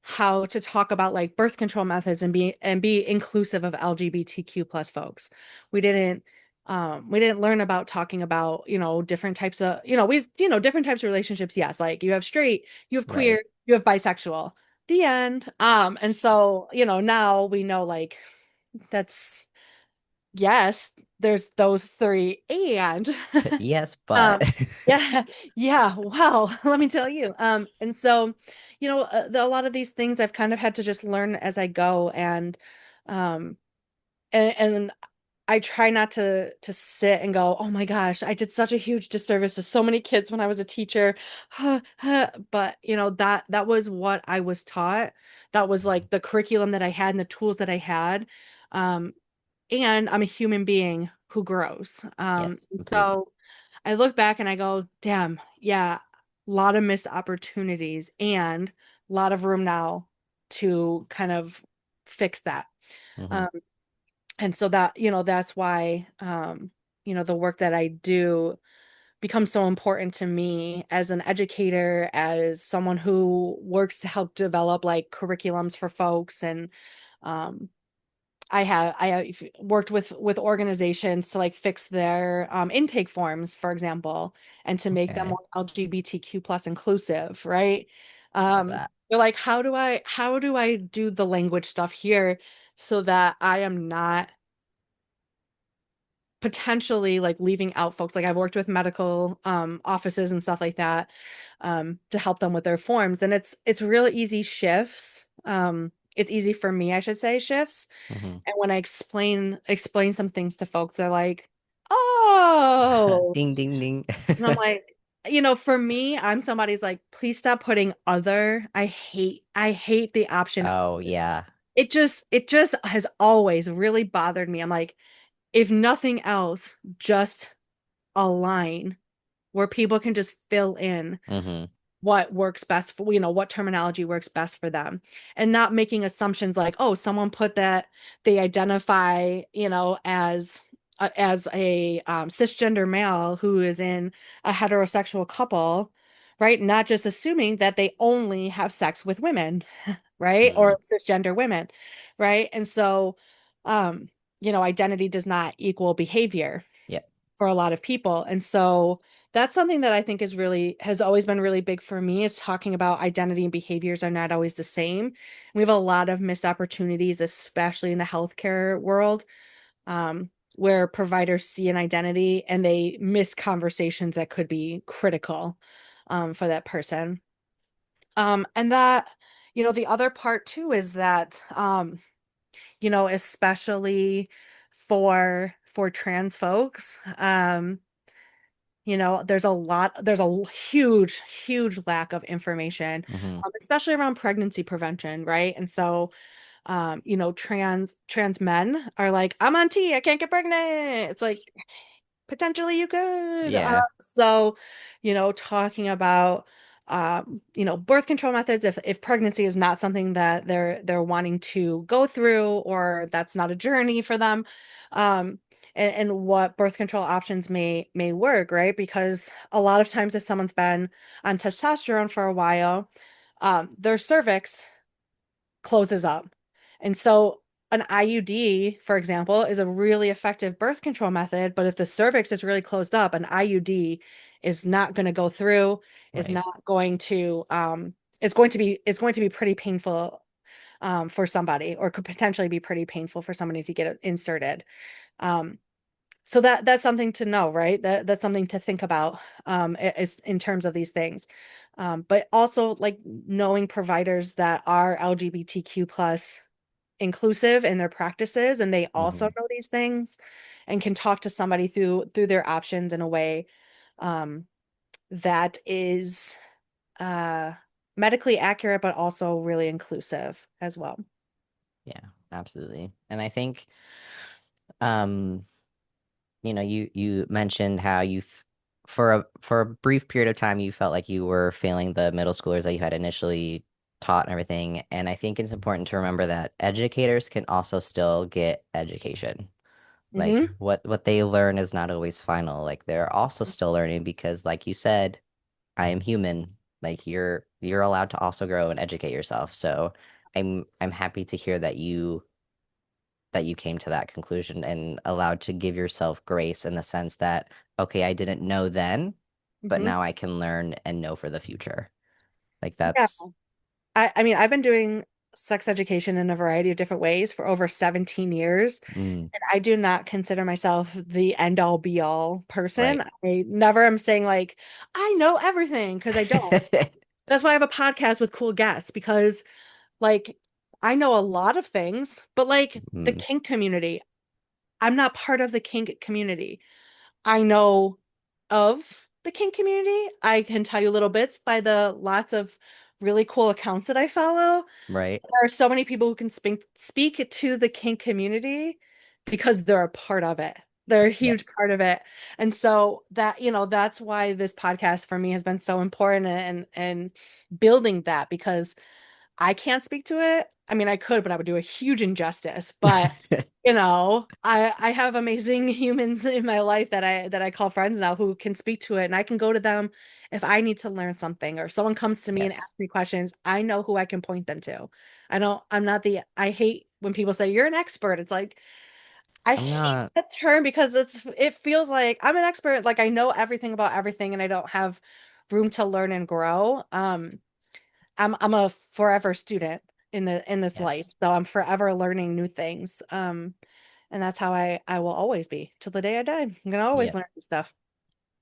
how to talk about like birth control methods and be inclusive of LGBTQ plus folks. We didn't learn about talking about different types of different types of relationships. Yes, like you have straight, you have right. queer, you have bisexual, the end. And so now we know, like, that's yes, there's those three. And Yes, but um yeah, yeah, well, let me tell you. And so a lot of these things I've kind of had to just learn as I go. Um and I try not to sit and go, "Oh my gosh, I did such a huge disservice to so many kids when I was a teacher." But that was what I was taught. That was like the curriculum that I had and the tools that I had. Um, and I'm a human being who grows. yes, completely. So I look back and I go, "Damn, yeah, a lot of missed opportunities and a lot of room now to kind of fix that." Hmm. Um, and so that's why the work that I do becomes so important to me as an educator, as someone who works to help develop like curriculums for folks. And um I have worked with organizations to like fix their intake forms, for example, and to make them Okay, more LGBTQ plus inclusive, right? love um that. they're like, how do I do the language stuff here so that I am not potentially like leaving out folks. Like I've worked with medical offices and stuff like that to help them with their forms, and it's real easy shifts. It's easy for me, I should say, shifts. Hmm. And when I explain some things to folks, they're like, "Oh." Ding, ding, ding. And I'm like, for me, I'm somebody's like, "Please stop putting other." I hate the option. Oh, yeah. It just has always really bothered me. I'm like, if nothing else, just a line where people can just fill in Hmm. what works best for, what terminology works best for them, and not making assumptions like, oh, someone put that they identify, as a cisgender male who is in a heterosexual couple, right? Not just assuming that they only have sex with women, right? Hmm. Or cisgender women, right? And so, um, identity does not equal behavior Yeah. for a lot of people. And so that's something that I think has always been really big for me, is talking about identity and behaviors are not always the same. We have a lot of missed opportunities, especially in the healthcare world, where providers see an identity and they miss conversations that could be critical, for that person. And the other part too is that, especially for trans folks, there's a huge, huge lack of information, Hmm. especially around pregnancy prevention, right? And so, trans men are like, I'm on T, I can't get pregnant. It's like, potentially you could. Yeah. So, talking about, birth control methods, if pregnancy is not something that they're wanting to go through, or that's not a journey for them, um, and what birth control options may work, right? Because a lot of times if someone's been on testosterone for a while, their cervix closes up. And so an IUD, for example, is a really effective birth control method, but if the cervix is really closed up, an IUD is not going to go through, is Right. not going to it's going to be pretty painful, for somebody, or could potentially be pretty painful for somebody to get it inserted. Um, so that's something to know, right? That's something to think about, is in terms of these things. But also, like, knowing providers that are LGBTQ plus inclusive in their practices, and they also Hmm. know these things and can talk to somebody through their options in a way, um, that is, uh, medically accurate, but also really inclusive as well. Yeah, absolutely. And I think, um, you mentioned how for a brief period of time you felt like you were failing the middle schoolers that you had initially taught and everything. And I think it's important to remember that educators can also still get education. Like Hmm. what they learn is not always final. Like they're also still learning because, like you said, I am human. Like you're allowed to also grow and educate yourself. So I'm happy to hear that you came to that conclusion and allowed to give yourself grace in the sense that, okay, I didn't know then, but Hmm. now I can learn and know for the future. Like Yeah. that's, I mean, I've been doing sex education in a variety of different ways for over 17 years, mm, and I do not consider myself the end all be all person. right. I never am saying like, I know everything, because I don't. That's why I have a podcast with cool guests, because, like, I know a lot of things, but like the Mm, kink community, I'm not part of the kink community. I know of the kink community. I can tell you little bits by the lots of really cool accounts that I follow. right. There are so many people who can speak to the kink community because they're a part of it. They're a huge Yes. part of it. And so that's why this podcast for me has been so important, and building that, because I can't speak to it. I mean, I could, but I would do a huge injustice. But I have amazing humans in my life that I call friends now, who can speak to it, and I can go to them if I need to learn something, or if someone comes to me and Yes. asks me questions. I know who I can point them to. I hate when people say you're an expert. It's like, I I'm hate not, that term, because it feels like I'm an expert, like I know everything about everything and I don't have room to learn and grow. I'm a forever student in this life. yes. So I'm forever learning new things. And that's how I will always be till the day I die. I'm gonna always Yeah. learn new stuff.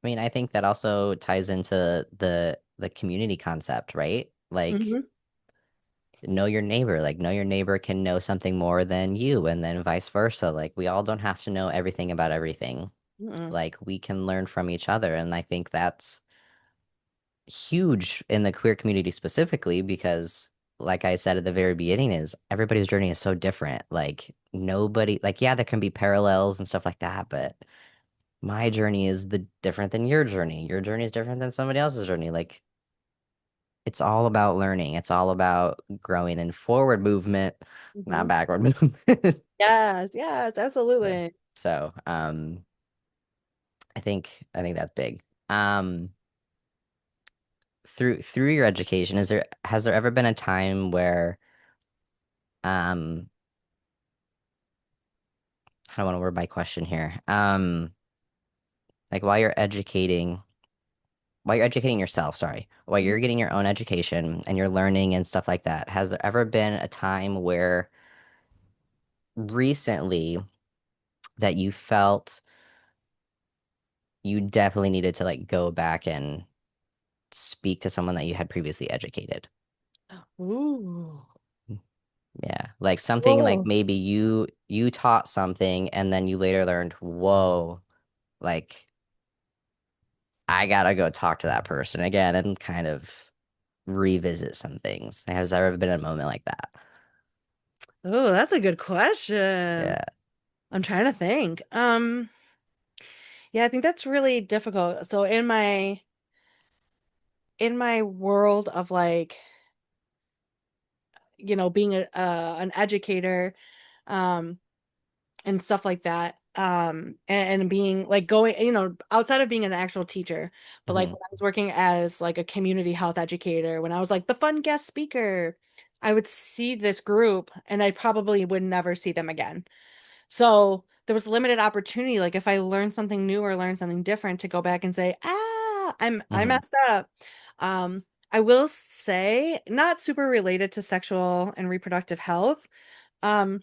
I mean, I think that also ties into the community concept, right? Like Hmm. know your neighbor, like know your neighbor can know something more than you, and then vice versa. Like we all don't have to know everything about everything. Mm-mm. Like we can learn from each other, and I think that's huge in the queer community specifically because, like I said at the very beginning, is everybody's journey is so different. Like nobody, like yeah, there can be parallels and stuff like that, but my journey is the different than your journey. Your journey is different than somebody else's journey. Like it's all about learning. It's all about growing in forward movement, not Hmm. backward movement. Yes, yes, Yeah. absolutely. So, I think that's big. Um, through your education, has there ever been a time where um I don't want to word my question here. Like while you're educating yourself, sorry, while Mhm. you're getting your own education and you're learning and stuff like that, has there ever been a time where recently that you felt you definitely needed to like go back and speak to someone that you had previously educated? Ooh. Yeah, like something like Whoa. maybe you taught something and then you later learned, whoa, like I gotta go talk to that person again and kind of revisit some things. Has there ever been a moment like that? Oh, that's a good question. Yeah. I'm trying to think. Yeah, I think that's really difficult. So in my world of like, being an educator, um, and stuff like that, and being like going, outside of being an actual teacher, but like Hmm. when I was working as like a community health educator, when I was like the fun guest speaker, I would see this group and I probably would never see them again. So there was limited opportunity, like if I learned something new or learned something different, to go back and say, I Hmm. messed up. Um, I will say, not super related to sexual and reproductive health. Um,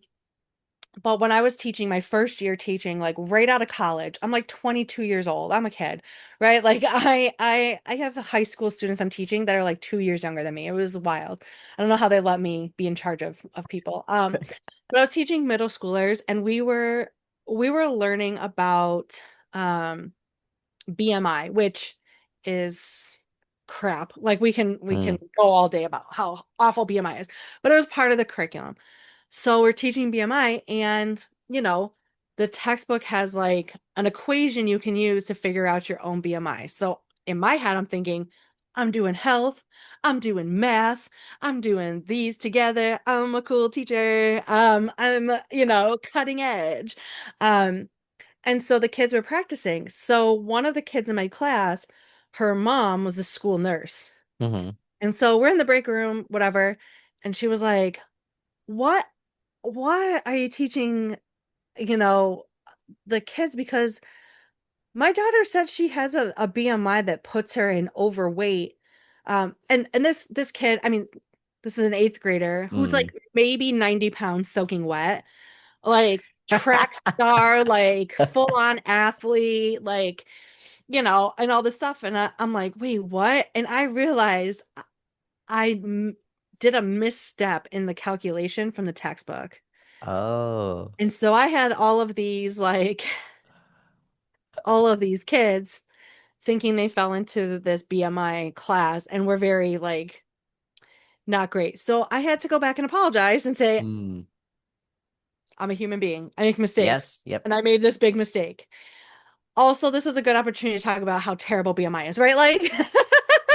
but when I was teaching my first year teaching, like right out of college, I'm like 22 years old. I'm a kid, right? Like I have high school students I'm teaching that are like 2 years younger than me. It was wild. I don't know how they let me be in charge of people. But I was teaching middle schoolers, and we were learning about um BMI, which is crap. Like we can Mm. go all day about how awful BMI is, but it was part of the curriculum. So we're teaching BMI, and the textbook has like an equation you can use to figure out your own BMI. So in my head, I'm thinking, I'm doing health, I'm doing math, I'm doing these together. I'm a cool teacher. I'm cutting edge. Um, and so the kids were practicing. So one of the kids in my class, her mom was a school nurse. Hmm. And so we're in the break room, whatever, and she was like, "What why are you teaching, you know, the kids? Because my daughter said she has a BMI that puts her in overweight." And this kid, I mean, this is an eighth grader who's Mm. like maybe 90 pounds soaking wet, like track star, like full on athlete, like, and all this stuff. And I'm like, wait, what? And I realized I did a misstep in the calculation from the textbook. Oh. And so I had all of these, like, all of these kids thinking they fell into this BMI class and were very, like, not great. So I had to go back and apologize and say, Mm. I'm a human being. I make mistakes. Yes. Yep. And I made this big mistake. Also, this is a good opportunity to talk about how terrible BMI is, right? Like,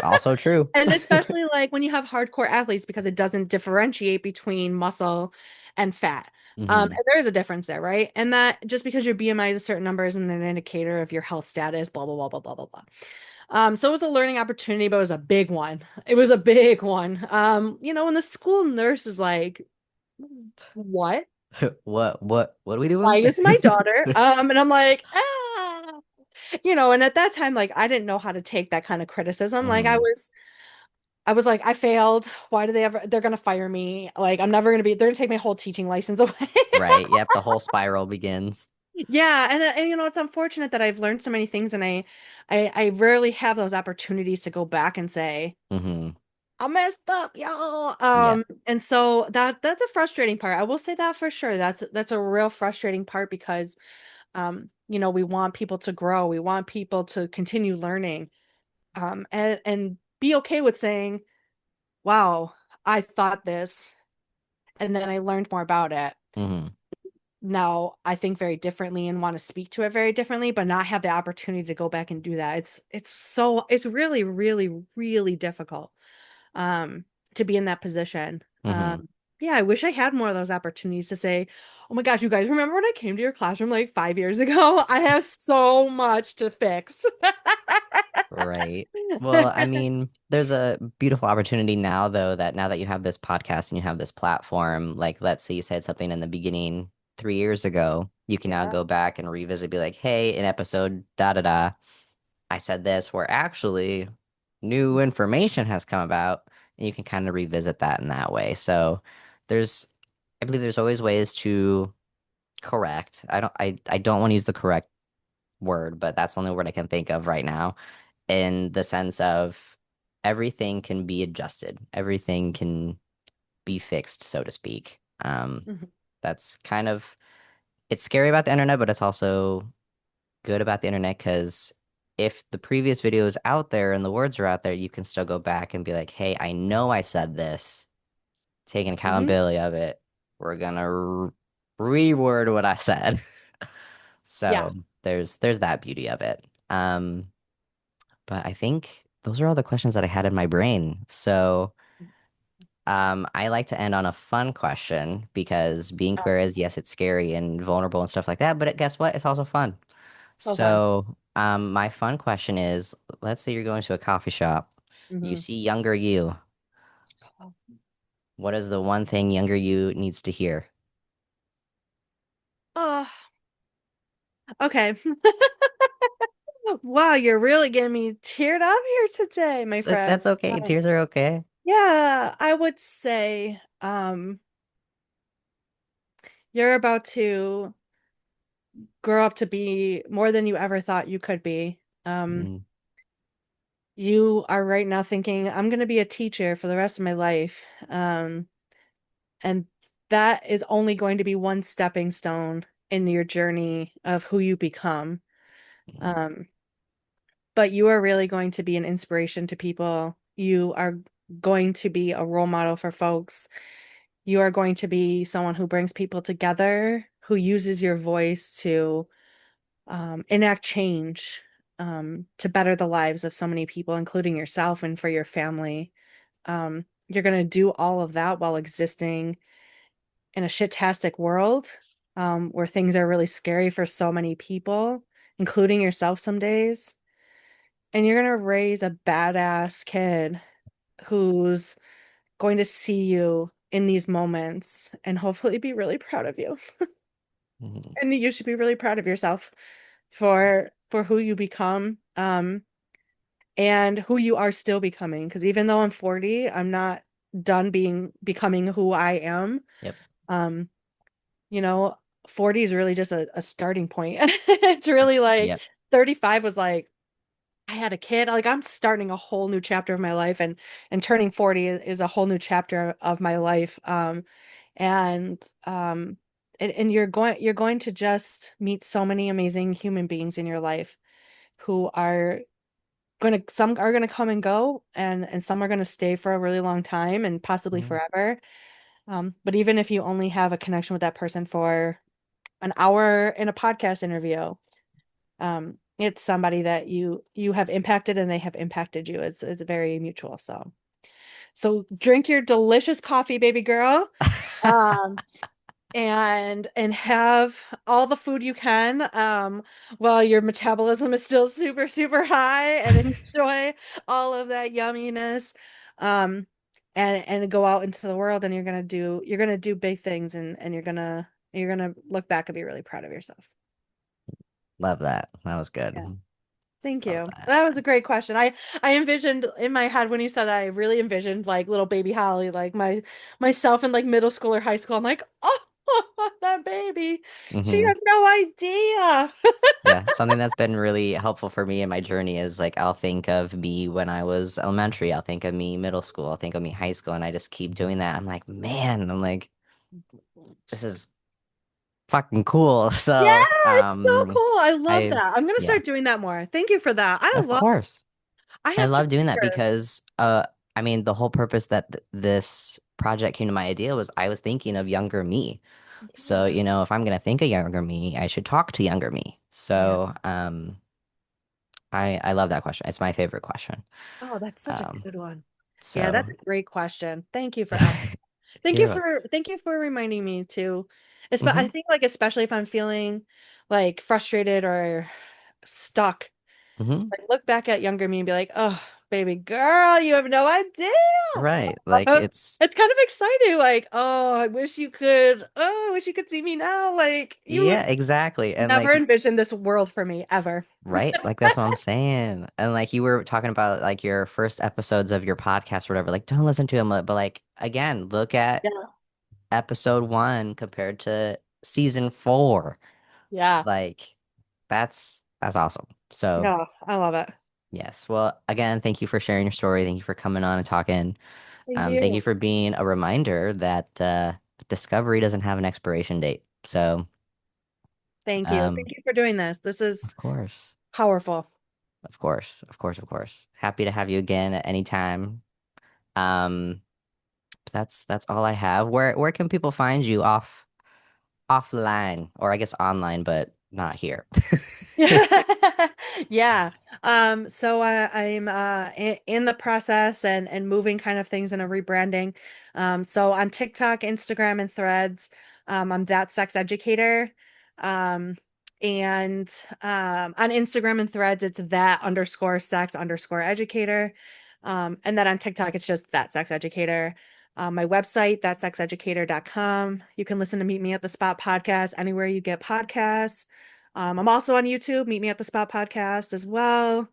Also true. and especially like when you have hardcore athletes, because it doesn't differentiate between muscle and fat. Hmm. And there is a difference there, right? And that just because your BMI is a certain number isn't an indicator of your health status, blah, blah, blah, blah, blah, blah, blah. So it was a learning opportunity, but it was a big one. It was a big one. And the school nurse is like, what? What are we Why doing? is my daughter? And I'm like, and at that time, like, I didn't know how to take that kind of criticism. Like, I Hmm. was I was like, I failed. Why do they're gonna fire me? Like, I'm never gonna be, they're gonna take my whole teaching license away. Right. Yep. The whole spiral begins. Yeah, and it's unfortunate that I've learned so many things, and I rarely have those opportunities to go back and say, Hmm. I messed up, y'all. Yeah. And so that's a frustrating part. I will say that for sure. That's a real frustrating part because we want people to grow. We want people to continue learning. And be okay with saying, wow, I thought this, and then I learned more about it. Hmm. Now I think very differently and want to speak to it very differently, but not have the opportunity to go back and do that. It's really, really, really difficult um to be in that position. Hmm. Yeah, I wish I had more of those opportunities to say, oh my gosh, you guys remember when I came to your classroom like 5 years ago? I have so much to fix. Right. Well, I mean, there's a beautiful opportunity now, though, that now that you have this podcast and you have this platform, like let's say you said something in the beginning 3 years ago, you can now Yeah. go back and revisit, be like, hey, in episode da da da, I said this, where actually new information has come about, and you can kind of revisit that in that way. So there's, I believe there's always ways to correct. I don't want to use the correct word, but that's the only word I can think of right now, in the sense of everything can be adjusted, everything can be fixed, so to speak. Mhm. That's kind of, it's scary about the internet, but it's also good about the internet because if the previous video is out there and the words are out there, you can still go back and be like, hey, I know I said this, taking Mhm. accountability of it. We're gonna reword what I said. Yeah. So there's that beauty of it. But I think those are all the questions that I had in my brain. So I like to end on a fun question because being queer is, yes, it's scary and vulnerable and stuff like that, but guess what? It's also fun. So fun. So, my fun question is, let's say you're going to a coffee shop, you Hmm. see younger you. What is the one thing younger you needs to hear? Oh, okay. Wow, you're really getting me teared up here today, my friend. That's okay. Tears are okay. Yeah, I would say, you're about to grow up to be more than you ever thought you could be. Mm, You are right now thinking, I'm going to be a teacher for the rest of my life. And that is only going to be one stepping stone in your journey of who you become. mm, Um, but you are really going to be an inspiration to people. You are going to be a role model for folks. You are going to be someone who brings people together, who uses your voice to enact change, to better the lives of so many people, including yourself and for your family. You're going to do all of that while existing in a shit-tastic world, where things are really scary for so many people, including yourself some days. And you're going to raise a badass kid who's going to see you in these moments and hopefully be really proud of you. mm, And you should be really proud of yourself for who you become, and who you are still becoming. Because even though I'm 40, I'm not done becoming who I am. yep. Um, you know, 40 is really just a starting point. It's really like Yep. 35 was like I had a kid. Like I'm starting a whole new chapter of my life, and turning 40 is a whole new chapter of my life. And and you're going to just meet so many amazing human beings in your life who are some are gonna come and go, and some are gonna stay for a really long time and possibly Mm, forever. But even if you only have a connection with that person for an hour in a podcast interview, it's somebody that you have impacted and they have impacted you. It's very mutual. So drink your delicious coffee, baby girl. Um, and have all the food you can, while your metabolism is still super super high, and enjoy all of that yumminess, um and go out into the world, and you're gonna do big things, and you're gonna look back and be really proud of yourself. Love that. That was Yeah. good. Thank Love you. that. That was a great question. I envisioned in my head when you said that, I really envisioned like little baby Holly, like myself in like middle school or high school. I'm like, oh, that baby. She Hmm. has no idea. Yeah, something that's been really helpful for me in my journey is like I'll think of me when I was elementary, I'll think of me middle school, I'll think of me high school, and I just keep doing that. I'm like, man, I'm like, this is fucking cool. Yeah, So, it's so cool. I love I, that. I'm gonna yeah, start doing that more. Thank you for that. of course. I I have love doing that teenagers. because, I mean, the whole purpose that this project came to my idea was I was thinking of younger me. So, Yeah. if I'm gonna think of younger me, I should talk to younger me. Yeah. So, I love that question. It's my favorite question. Oh, that's such a Um, good one. Yeah, so that's a great question. Thank you for asking. you're welcome. Thank you for reminding me to, I Hmm. think like especially if I'm feeling like frustrated or stuck, Hmm. like look back at younger me and be like, oh. baby girl, you have no idea. Right. Like it's It's kind of exciting. Like, oh, I wish you could see me now. Like, you yeah, would exactly. And never like envision this world for me ever. right? Like that's what I'm saying. And like you were talking about like your first episodes of your podcast or whatever, like don't listen to them, but like again, look at Yeah. episode 1 compared to season 4. Yeah. Like that's awesome. So No, I love it. yes. Well, again, thank you for sharing your story. Thank you for coming on and talking. Thank Thank you you. for being a reminder that discovery doesn't have an expiration date. So Thank you. Thank um you for doing this. This is of course. powerful. Of course. Of course, of course. Happy to have you again at any time. Um that's all I have. Where can people find you offline or I guess online, but not here? Yeah. So I'm in the process and moving kind of things in a rebranding. So on TikTok, Instagram, and Threads, I'm That Sex Educator. Um, and on Instagram and Threads, it's that underscore sex underscore educator. And then on TikTok, it's just That Sex Educator. My website, thatsexeducator.com. You can listen to Meet Me at the Spot podcast anywhere you get podcasts. I'm also on YouTube, Meet Me at the Spot podcast as well.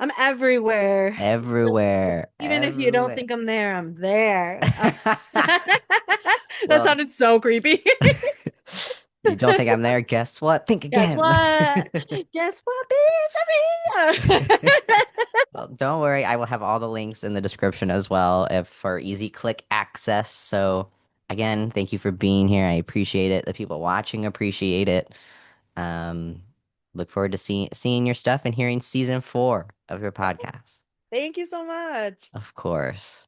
I'm everywhere. Everywhere. Even if you don't Everywhere. think I'm there, I'm there. That Well, sounded so creepy. you don't think I'm there? Guess what? Think Guess again. what? Guess what, bitch? I'm here. Well, don't worry. I will have all the links in the description as well if for easy click access. So again, thank you for being here. I appreciate it. The people watching appreciate it. Um, look forward to seeing your stuff and hearing season 4 of your podcast. Thank you so much. Of course.